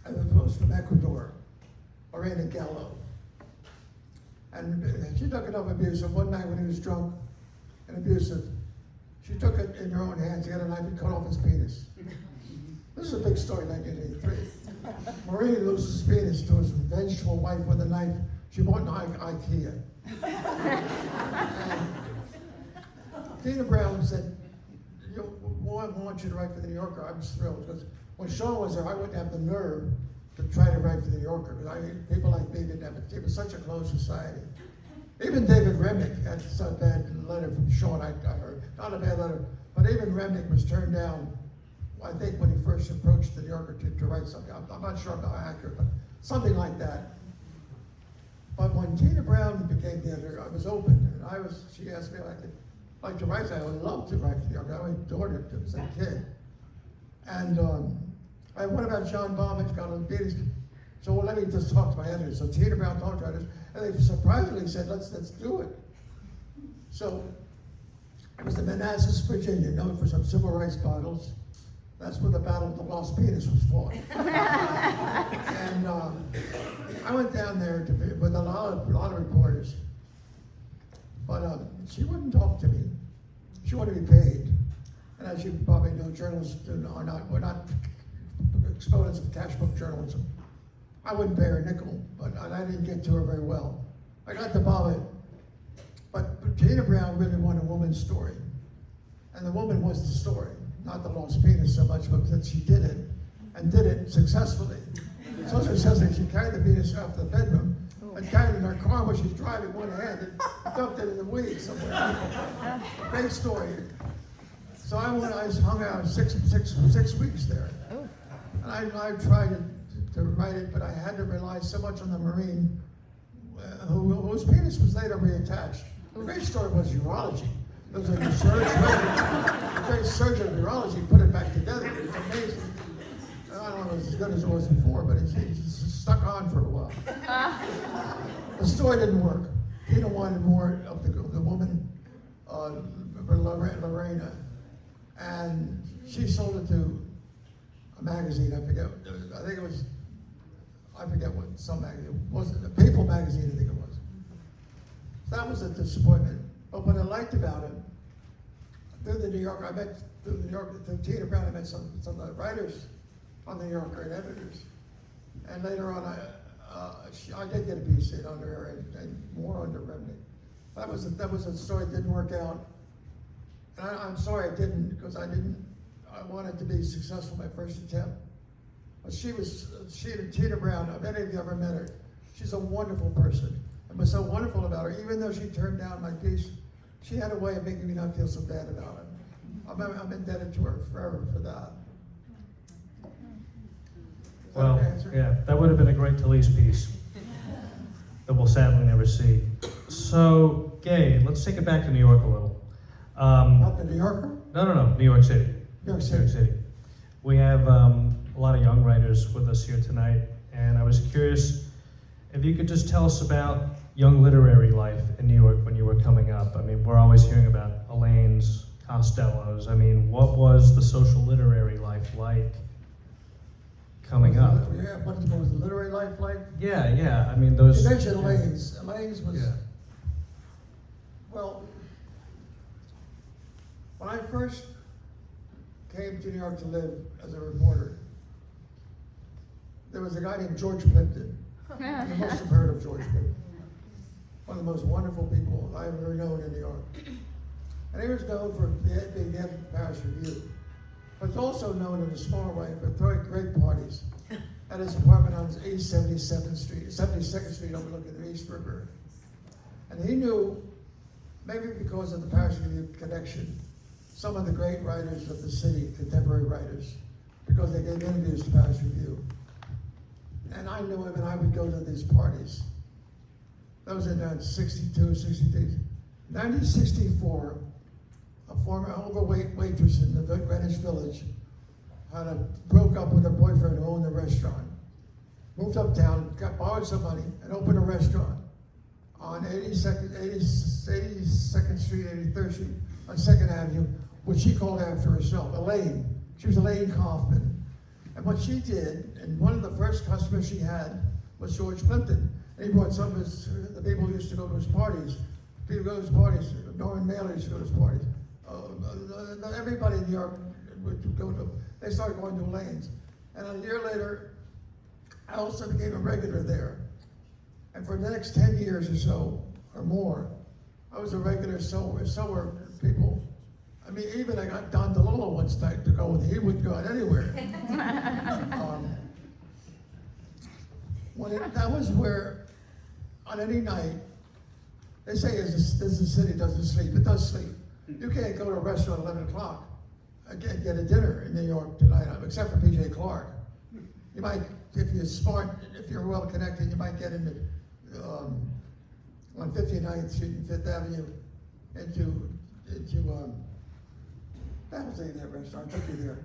was from Ecuador, Lorena Gallo. And she took enough abuse, and one night when he was drunk and abusive, she took it in her own hands. He had a knife and cut off his penis. This is a big story, 1983. Marie loses his penis to his vengeful wife with a knife she bought in IKEA. And Tina Brown said, "Well, I want you to write for the New Yorker." I was thrilled, because when Sean was there, I wouldn't have the nerve to try to write for the New Yorker, because people like me didn't have it. It was such a closed society. Even David Remnick had a bad letter from Sean, I heard. Not a bad letter, but even Remnick was turned down, I think, when he first approached the New Yorker to write something. I'm not sure about how accurate, but something like that. But when Tina Brown became the editor, I was open, and she asked me if I could like to write. I would love to write for the New Yorker. I adored it as a kid. And what about John Bobbitt got on the So let me just talk to my editors. So Tina Brown talked to editors, and they surprisingly said, let's do it. So it was the Manassas, Virginia, known for some civil rights battles. That's where the Battle of the Lost Penis was fought. And I went down there with a lot of reporters, but she wouldn't talk to me. She wanted to be paid. And as you probably know, journalists we're not exponents of cash book journalism. I wouldn't pay her a nickel, but I didn't get to her very well. I got to Bobbitt, but Tina Brown really wanted a woman's story. And the woman was the story, not the lost penis so much, but that she did it, and did it successfully. So successfully, she carried the penis out to the bedroom, and carried it in her car when she's driving one hand, and dumped it in the weeds somewhere. Great story. So I hung out 6 weeks there. And I tried to write it, but I had to rely so much on the Marine, whose penis was later reattached. The great story was urology. It was like a surgeon of neurology put it back together. It's amazing. And I don't know if it's as good as it was before, but it's stuck on for a while. The story didn't work. Tina wanted more of the woman, Lorena, and she sold it to a magazine. I forget what some magazine was. It a People magazine, I think it was. That was a disappointment. But what I liked about it, through Tina Brown, I met some of the writers on the New Yorker and editors. And later on, I did get a piece in under her and more under Remney. That was a story that didn't work out. And I'm sorry it didn't, because I wanted to be successful my first attempt. But she and Tina Brown, if any of you ever met her, she's a wonderful person. And what's so wonderful about her, even though she turned down my piece, she had a way of making me not feel so bad about it. I'm indebted to her forever for that. Well, yeah, that would have been a great Talese piece that we'll sadly never see. So, Gay, let's take it back to New York a little. Not the New Yorker? No, New York City. New York City. We have a lot of young writers with us here tonight, and I was curious if you could just tell us about young literary life in New York when you were coming up. I mean, we're always hearing about Elaine's, Costello's. I mean, what was the social literary life like coming up? Yeah, what was the literary life like? Yeah. I mean, those. You mentioned Elaine's. Elaine's was, well, when I first came to New York to live as a reporter, there was a guy named George Plimpton. You must have heard of George Plimpton. One of the most wonderful people I've ever known in New York. And he was known for being the editor of the Paris Review. But he's also known in a smaller way for throwing great parties at his apartment on East 72nd Street overlooking the East River. And he knew, maybe because of the Paris Review connection, some of the great writers of the city, contemporary writers, because they gave interviews to Paris Review. And I knew him, and I would go to these parties. That was in 62, 63. 1964, a former overweight waitress in the Greenwich Village broke up with her boyfriend who owned the restaurant. Moved uptown, borrowed some money, and opened a restaurant on 82nd Street, 83rd Street, on 2nd Avenue, which she called after herself, Elaine. She was Elaine Kaufman. And what she did, and one of the first customers she had was George Plimpton. And he brought some of the people who used to go to his parties. People go to his parties. Norman Mailer used to go to his parties. Everybody in New York would go to, they started going to Elaine's. And a year later, I also became a regular there. And for the next 10 years or so, or more, I was a regular, so were people. I mean, even I got Don DeLillo once night to go with. He would go out anywhere. That was where, on any night, they say as the city doesn't sleep. It does sleep. You can't go to a restaurant at 11 o'clock and get a dinner in New York tonight, except for P.J. Clark. You might, if you're smart, if you're well connected, you might get into on 59th Street and 5th Avenue into that was the name of that restaurant. I took you there.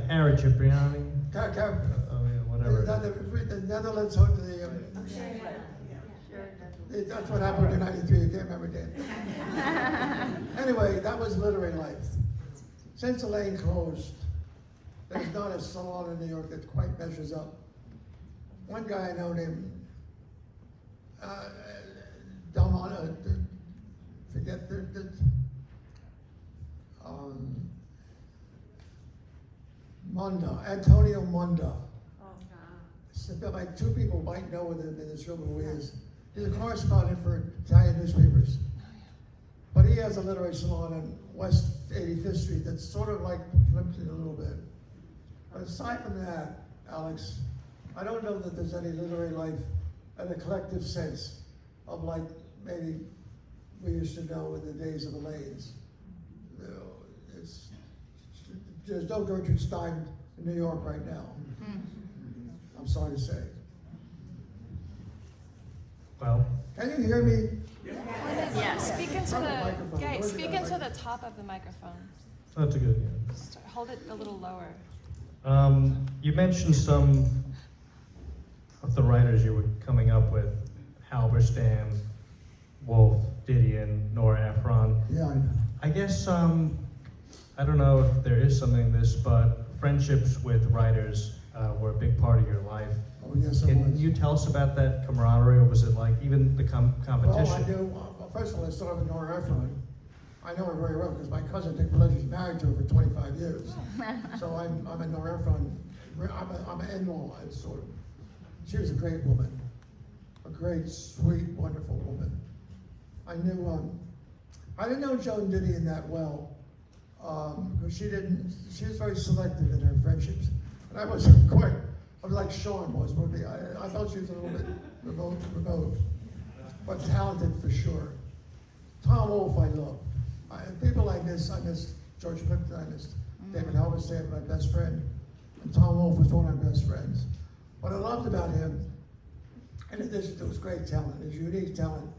Harry Cipriani. Whatever. The Netherlands, that's what happened in '93. You can't remember that. Anyway, that was literary life. Since Elaine closed, there's not a salon in New York that quite measures up. One guy I know named Delmona, forget Munda, Antonio Munda. Like two people might know him in this room who he is. He's a correspondent for Italian newspapers. But he has a literary salon on West 85th Street that's sort of like Plimpton a little bit. But aside from that, Alex, I don't know that there's any literary life in a collective sense of like maybe we used to know in the days of Elaine's. There's no Gertrude Stein in New York right now. I'm sorry to say. Well, Can you hear me? Yeah, speak into Microphone. the, Gay, Where's speak the into the microphone? top of the microphone. that's a good, yeah. Just hold it a little lower. You mentioned some of the writers you were coming up with, Halberstam, Wolf, Didion, Nora Ephron. Yeah, I know. I guess, I don't know if there is something in this, but friendships with writers were a big part of your life. Oh, yes, it Can was. you tell us about that camaraderie, or was it like even the competition? Well, I knew, first of all, I started with Nora Ephron. I know her very well because my cousin Dick Valenti is married to her for 25 years. So I'm a Nora Ephron, I'm an in-law, and sort of. She was a great woman, a great, sweet, wonderful woman. I didn't know Joan Didion that well, because she was very selective in her friendships. And I was like Sean was with me. I thought she was a little bit remote, but talented for sure. Tom Wolfe I love. People I miss George Plimpton, I miss David Halberstam, my best friend. And Tom Wolfe was one of my best friends. What I loved about him, in addition to his great talent, his unique talent,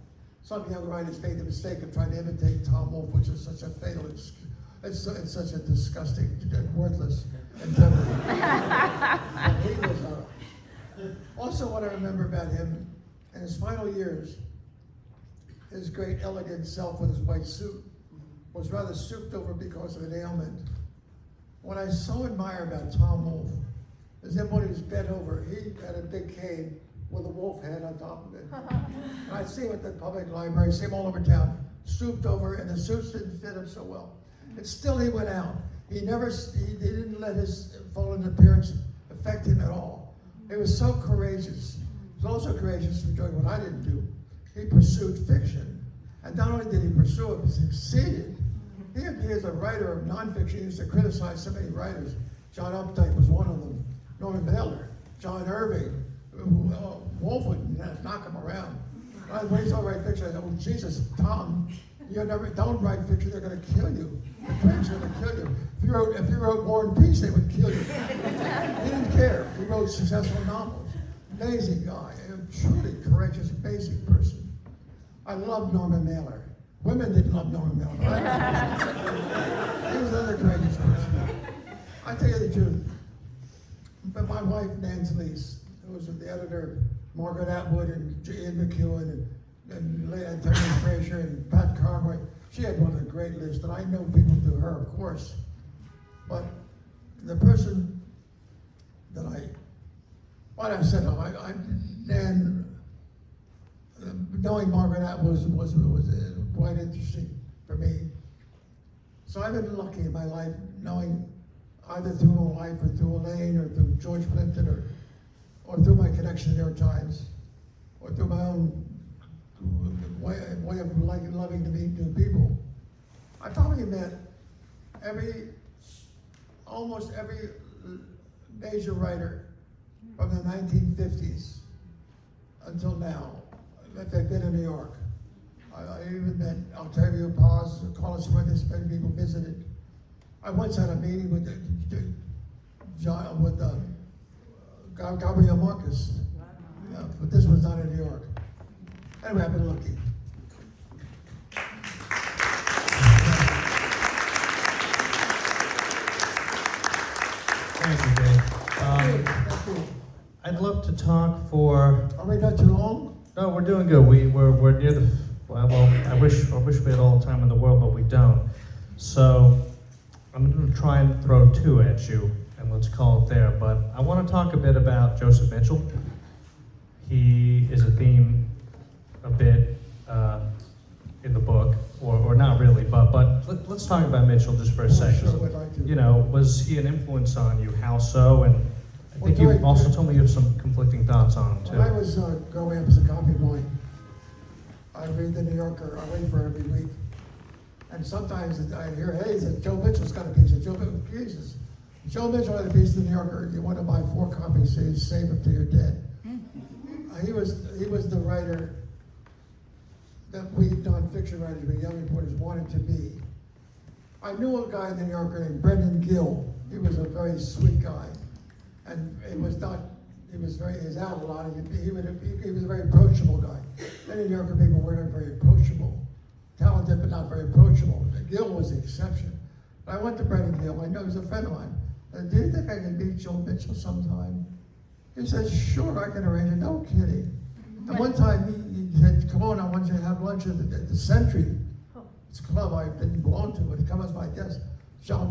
some young writers made the mistake of trying to imitate Tom Wolfe, which is such a fatal, it's such a disgusting and worthless endeavor. And he was, also what I remember about him, in his final years, his great elegant self with his white suit was rather souped over because of an ailment. What I so admire about Tom Wolfe is that when he was bent over, he had a big cane with a wolf head on top of it. And I see him at the public library, see him all over town, stooped over, and the suits didn't fit him so well. And still he went out. He didn't let his fallen appearance affect him at all. He was so courageous. He was also courageous for doing what I didn't do. He pursued fiction. And not only did he pursue it, he succeeded. He is a writer of nonfiction. He used to criticize so many writers. John Updike was one of them. Norman Mailer, John Irving. Wolfe would knock him around. When he saw write fiction, I thought, oh, Jesus, Tom, don't write fiction, they're going to kill you. The French are going to kill you. If you wrote War and Peace, they would kill you. He didn't care. He wrote successful novels. Amazing guy, a truly courageous, amazing person. I love Norman Mailer. Women didn't love Norman Mailer. He was another courageous person. I tell you the truth. But my wife, Nan Talese, who was the editor of Margaret Atwood and Ian McEwan and Tony Frazier and Pat Conroy, she had one of the great lists, and I know people through her, of course. But the person that Nan, knowing Margaret Atwood was quite interesting for me. So I've been lucky in my life knowing either through my wife or through Elaine or through George Plimpton or through my connection to the New York Times or through my own way of loving to meet new people. I probably met almost every major writer from the 1950s until now that they've been in New York. I even met Octavio Paz, Carlos Fuentes, many people visited. I once had a meeting with Gabriel Marcus, but this was not in New York. Anyway, I've been lucky. Thank you, Dave. Thank you. I'd love to talk for. Are we not too long? No, we're doing good. We're near the. Well, I wish we had all the time in the world, but we don't. So I'm going to try and throw two at you, and let's call it there. But I want to talk a bit about Joseph Mitchell. He is a theme a bit in the book, or not really, but let's talk about Mitchell just for a second. Sure, would like to. You know, was he an influence on you? How so? And I think you also told me you have some conflicting thoughts on him too. When I was growing up as a copy boy, I'd read the New Yorker, I wait for it every week. And sometimes I hear, hey, Joe Mitchell's got a piece of Joe Mitchell. Jesus. Joe Mitchell had a piece of the New Yorker. You want to buy 4 copies, so you save them till you're dead. He was the writer that we non-fiction writers, we young reporters wanted to be. I knew a guy in the New Yorker named Brendan Gill. He was a very sweet guy. And he's out a lot. He was a very approachable guy. Many New Yorker people weren't very approachable. Talented, but not very approachable. Gil was the exception. I went to Brennan Gill. I know he's a friend of mine. Do you think I can meet Joe Mitchell sometime? He said, sure, I can arrange it. No kidding. And one time he said, come on, I want you to have lunch at the Century. It's a club I didn't belong to, but he come as my guest. Joe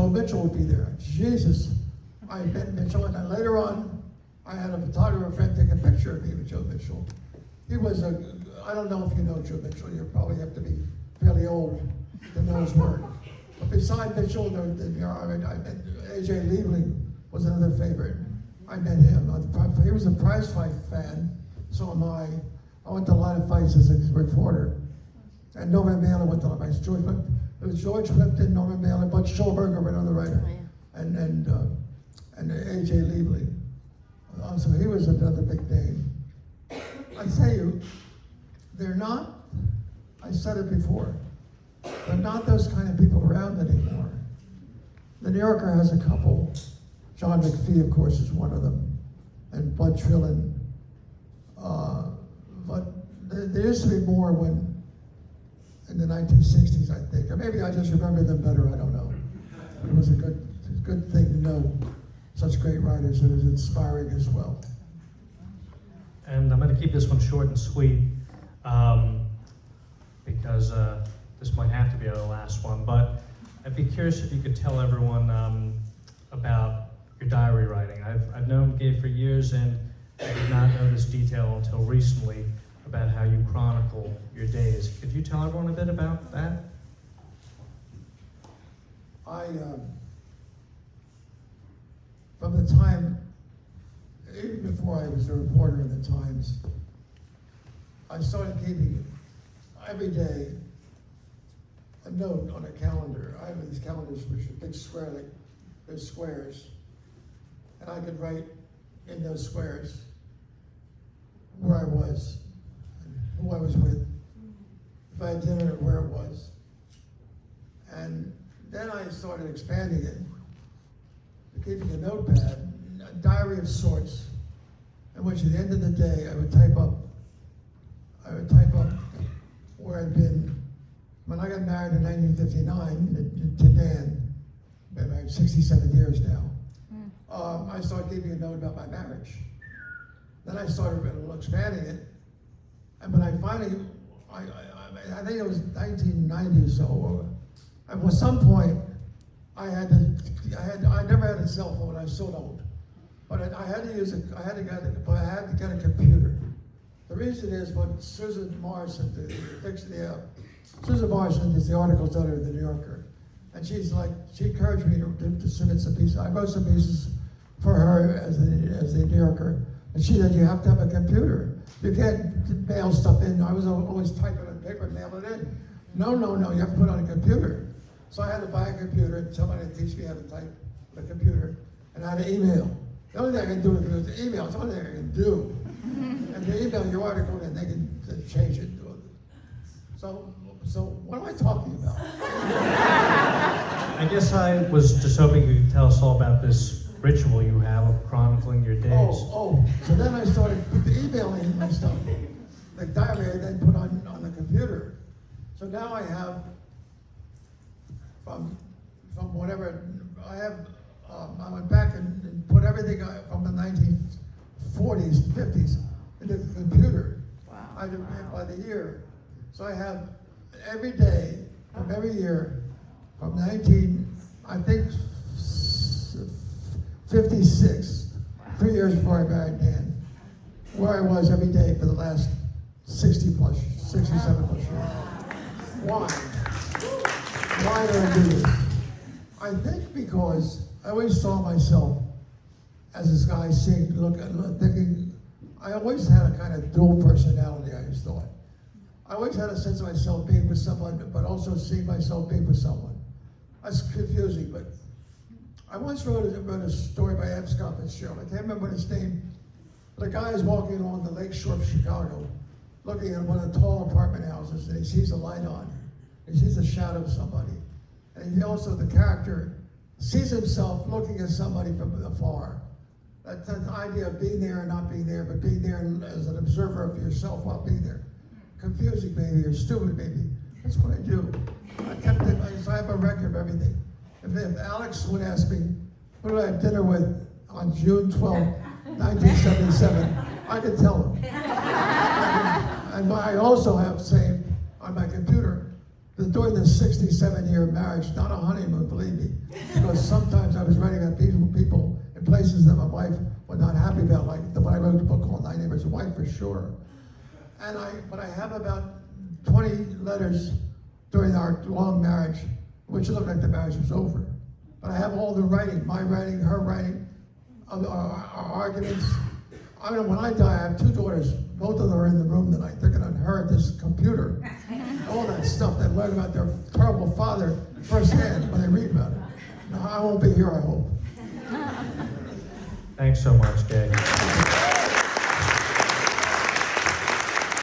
Mitchell would be there. Jesus. I met Mitchell, and then later on, I had a photographer friend take a picture of me with Joe Mitchell. He was I don't know if you know Joe Mitchell, you probably have to be fairly old to know his work. But beside Mitchell, I met A.J. Liebling was another favorite. I met him. He was a prize fight fan, so am I. I went to a lot of fights as a reporter. And Norman Mailer went to the fights. It was George Plimpton, Norman Mailer, Butch Schulberger, another writer, and A.J. Liebling. So he was another big name. I tell you, they're not, I said it before, they're not those kind of people around anymore. The New Yorker has a couple. John McPhee, of course, is one of them, and Bud Trillin. But there used to be more in the 1960s, I think. Or maybe I just remember them better, I don't know. It was a good thing to know such great writers. It was inspiring as well. And I'm going to keep this one short and sweet because this might have to be our last one. But I'd be curious if you could tell everyone about your diary writing. I've known Gay for years, and I did not know this detail until recently about how you chronicle your days. Could you tell everyone a bit about that? From the time, even before I was a reporter in the Times, I started keeping every day a note on a calendar. I have these calendars which are big square, like there's squares, and I could write in those squares where I was, and who I was with, if I had dinner, where it was. And then I started expanding it, keeping a notepad, a diary of sorts, in which at the end of the day I would type up where I'd been. When I got married in 1959 to Dan, been married 67 years now, I started keeping a note about my marriage. Then I started expanding it, and when I finally, I think it was 1990 or so, at some point, I never had a cell phone, I still don't. But I had to get a computer. The reason is what Susan Morrison, Susan Morrison is the articles editor of the New Yorker. And she encouraged me to submit some pieces. I wrote some pieces for her as the New Yorker. And she said, you have to have a computer. You can't mail stuff in. I was always typing on paper and mail it in. No, you have to put it on a computer. So I had to buy a computer and somebody to teach me how to type on a computer and how to email. The only thing I can do is email. It's the only thing I can do. And you email your article and they can change it. So what am I talking about? I guess I was just hoping you could tell us all about this ritual you have of chronicling your days. So then I started emailing my stuff. The diary I then put on the computer. So now I have from whatever I have, I went back and put everything from the 1940s, 50s into the computer. Wow. I did it by the year. So I have every day from every year from 56, 3 years before I married Dan, where I was every day for the last 67 plus years. Why? Why do I do this? I think because I always saw myself as this guy thinking, I always had a kind of dual personality, I just thought. I always had a sense of myself being with someone, but also seeing myself being with someone. That's confusing, but I once wrote a story by F. Scott Fitzgerald. I can't remember his name. But a guy is walking along the lake shore of Chicago, looking at one of the tall apartment houses, and he sees a light on. He sees the shadow of somebody. And he also, the character, sees himself looking at somebody from afar. That's the idea of being there and not being there, but being there as an observer of yourself while being there. Confusing maybe, or stupid maybe. That's what I do. I kept it, I have a record of everything. If Alex would ask me, who did I have dinner with on June 12, 1977, I could tell him. And I also have saved on my computer that during the 67-year marriage, not a honeymoon, believe me, because sometimes I was writing about people in places that my wife was not happy about, like when I wrote a book called 9 Neighbors a Wife, for sure. But I have about 20 letters during our long marriage, which looked like the marriage was over. But I have all the writing, my writing, her writing, our arguments. I mean, when I die, I have 2 daughters. Both of them are in the room tonight. They're going to inherit this computer. All that stuff they learn about their terrible father firsthand when they read about it. No, I won't be here, I hope. Thanks so much, Gay.